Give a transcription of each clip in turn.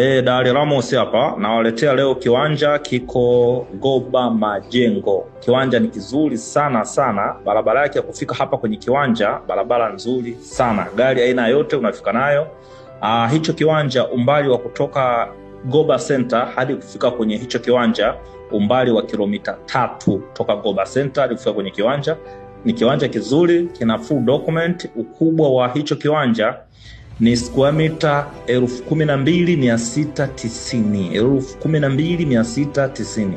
Dali Ramos hapa, nawaletea leo kiwanja kiko Goba Majengo. Kiwanja ni kizuri sana. Barabara yake ya kufika hapa kwenye kiwanja, barabara nzuri sana. Gari aina yote unafika nayo. Hicho kiwanja umbali wa kutoka Goba Center hadi kufika kwenye hicho kiwanja umbali wa kilomita 3 toka Goba Center hadi kufika kwenye kiwanja. Ni kiwanja kizuri, kina full document. Ukubwa wa hicho kiwanja ni square meter 12,690. 12,690.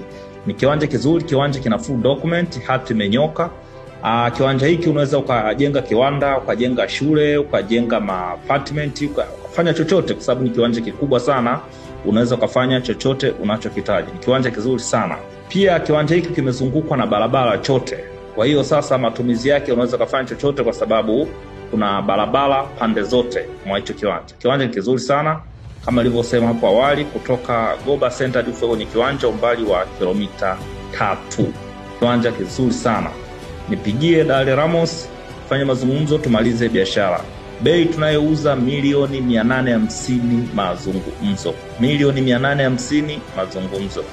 Ni kiwanja kizuri, kiwanja kina full document, hati imenyoka. Kiwanja hiki unaweza ukajenga kiwanda, ukajenga shule, ukajenga apartment, ukafanya chochote kwa sababu ni kiwanja kikubwa sana. Unaweza ukafanya chochote unachokitaji. Ni kiwanja kizuri sana. Pia kiwanja hiki kimezungukwa na barabara chote. Kwa hiyo sasa matumizi yake unaweza kufanya chochote kwa sababu kuna barabara pande zote mwa hicho kiwanja. Kiwanja ni kizuri sana kama nilivyosema hapo awali, kutoka Goba Center hadi kwenye kiwanja umbali wa kilomita 3. Kiwanja kizuri sana. Nipigie Dali Ramos, fanya mazungumzo tumalize biashara. Bei tunayouza $1,850,000 mazungumzo. $1,850,000 mazungumzo.